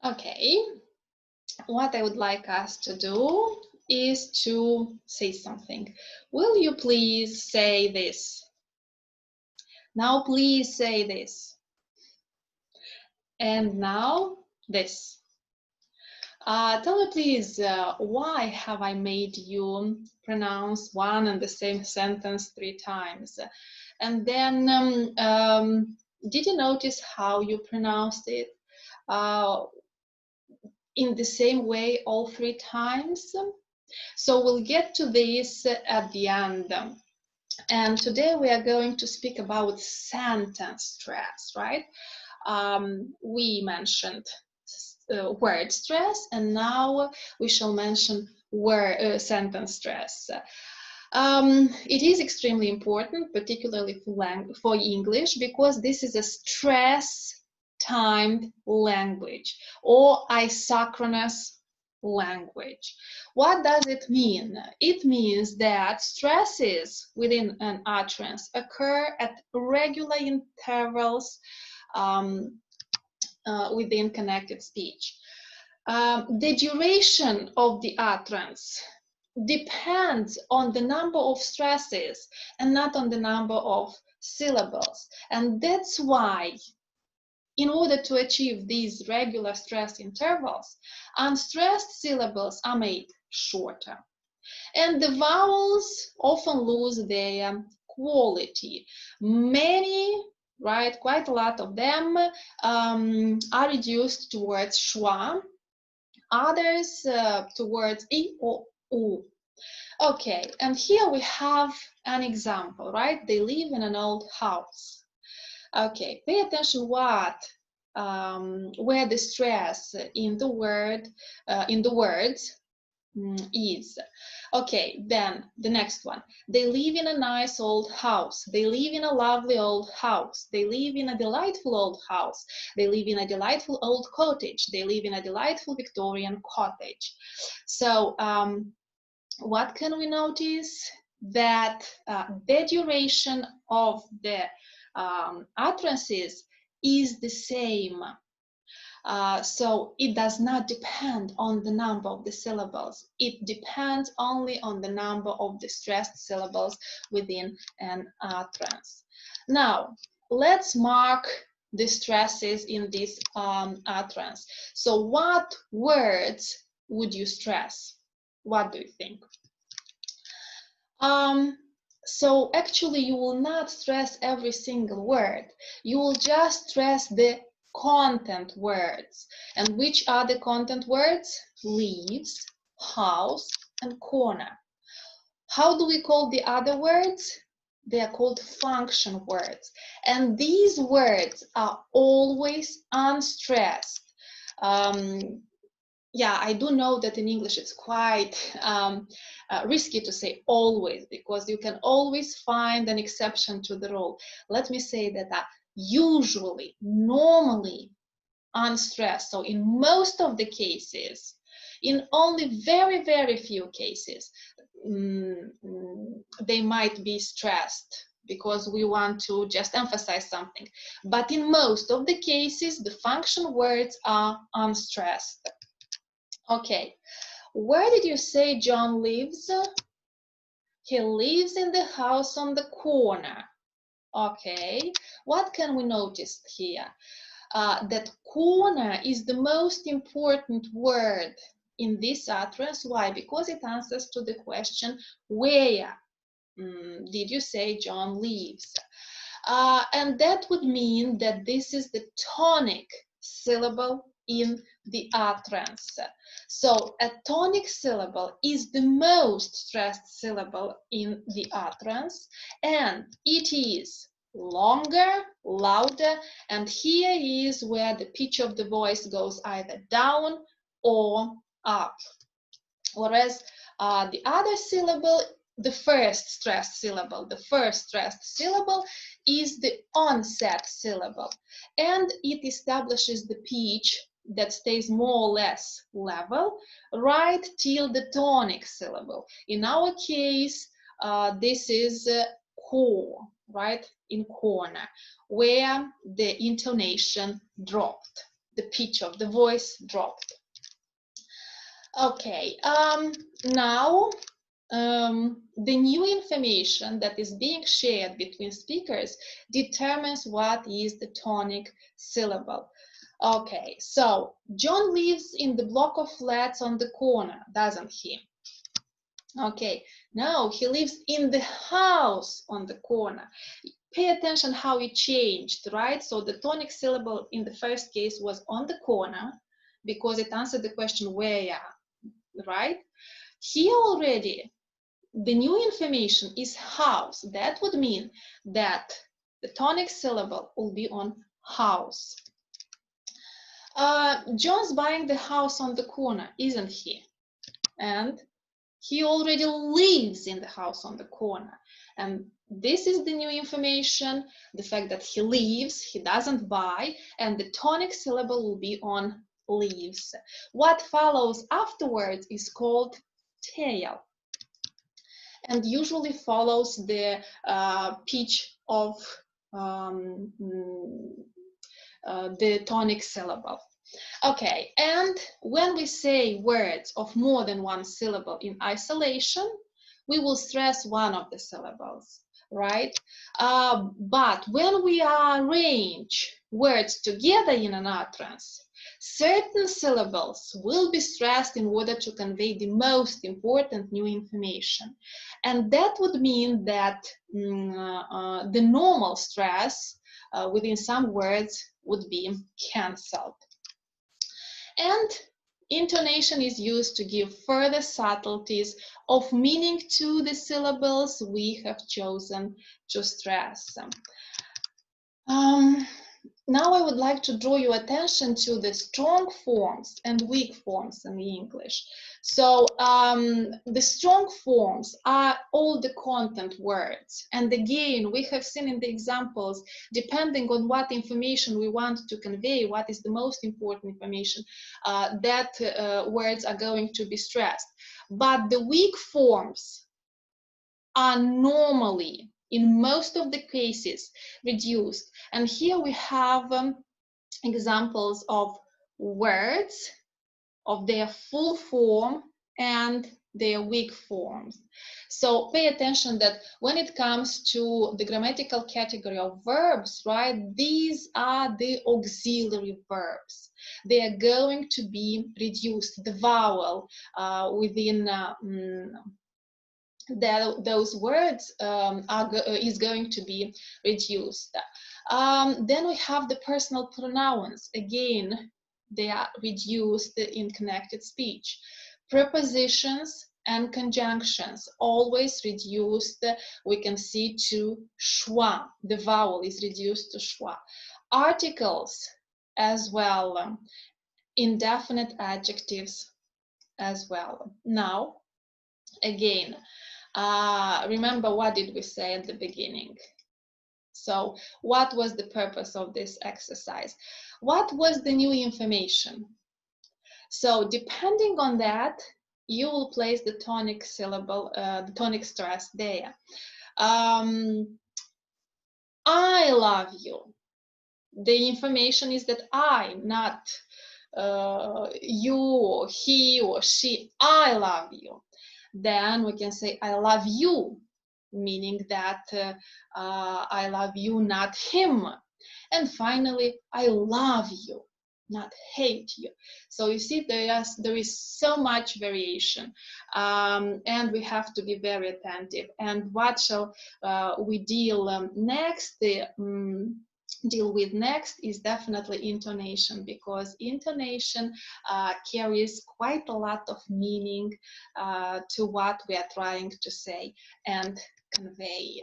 Okay, what I would like us to do is to say something. Will you please say this? Now please say this. And now this. Tell me please, why have I made you pronounce one and the same sentence 3 times? And then, did you notice how you pronounced it? In the same way all 3 times? So we'll get to this at the end. And today we are going to speak about sentence stress, right? We mentioned word stress, and now we shall mention word sentence stress. It is extremely important, particularly for English, because this is a stress-timed language or asynchronous language. What does it mean? It means that stresses within an utterance occur at regular intervals within connected speech. The duration of the utterance depends on the number of stresses and not on the number of syllables. And that's why, in order to achieve these regular stress intervals, unstressed syllables are made shorter. And the vowels often lose their quality. Many, right, quite a lot of them are reduced towards schwa, others towards I or U. Okay, and here we have an example, right? They live in an old house. Okay, pay attention what where the stress in the word in the words is. Okay, then the next one. They live in a nice old house. They live in a lovely old house. They live in a delightful old house. They live in a delightful old cottage. They live in a delightful Victorian cottage. So what can we notice? That the duration of the utterances is the same. So it does not depend on the number of the syllables. It depends only on the number of the stressed syllables within an utterance. Now, let's mark the stresses in this utterance. So what words would you stress? What do you think? So actually you will not stress every single word. You will just stress the content words. And which are the content words? Leaves, house, and corner. How do we call the other words? They are called function words. And these words are always unstressed. Yeah, I do know that in English it's quite risky to say always, because you can always find an exception to the rule. Let me say that usually, normally unstressed. So in most of the cases, in only very, very few cases, they might be stressed because we want to just emphasize something. But in most of the cases, the function words are unstressed. Okay, where did you say John lives? He lives in the house on the corner. Okay, what can we notice here? That corner is the most important word in this utterance. Why? Because it answers to the question, where did you say John lives? And that would mean that this is the tonic syllable in the utterance. So a tonic syllable is the most stressed syllable in the utterance, and it is longer, louder, and here is where the pitch of the voice goes either down or up. Whereas the other syllable, the first stressed syllable is the onset syllable, and it establishes the pitch that stays more or less level right till the tonic syllable. In our case, this is core, right, in corner, where the intonation dropped. the pitch of the voice dropped. Okay, now the new information that is being shared between speakers determines what is the tonic syllable. Okay, so John lives in the block of flats on the corner, doesn't he? Okay, no, he lives in the house on the corner. Pay attention how it changed, right? So the tonic syllable in the first case was on the corner because it answered the question where, right? Here already, the new information is house. That would mean that the tonic syllable will be on house. John's buying the house on the corner, isn't he? And he already lives in the house on the corner. And this is the new information, the fact that he lives, he doesn't buy, and the tonic syllable will be on lives. What follows afterwards is called tail, and usually follows the pitch of the tonic syllable. Okay, and when we say words of more than one syllable in isolation, we will stress one of the syllables, right? But when we arrange words together in an utterance, certain syllables will be stressed in order to convey the most important new information. And that would mean that the normal stress within some words would be cancelled. And intonation is used to give further subtleties of meaning to the syllables we have chosen to stress. Now I would like to draw your attention to the strong forms and weak forms in English. So the strong forms are all the content words. And again, we have seen in the examples, depending on what information we want to convey, what is the most important information, that words are going to be stressed. But the weak forms are normally, in most of the cases, reduced. And here we have examples of words of their full form and their weak forms. So pay attention that when it comes to the grammatical category of verbs, right, these are the auxiliary verbs. They are going to be reduced. The vowel within those words is going to be reduced. Then we have the personal pronouns. Again, they are reduced in connected speech. Prepositions and conjunctions always reduced. We can see to schwa. The vowel is reduced to schwa. Articles as well. Indefinite adjectives as well. Now, again, remember, what did we say at the beginning? So what was the purpose of this exercise? What was the new information? So depending on that, you will place the tonic syllable, the tonic stress there. I love you. The information is that I, not you or he or she. I love you. Then we can say I love you, meaning that I love you, not him. And finally, I love you, not hate you. So you see, there is so much variation, and we have to be very attentive. And what shall we deal next? Deal with next is definitely intonation, because intonation carries quite a lot of meaning to what we are trying to say and convey.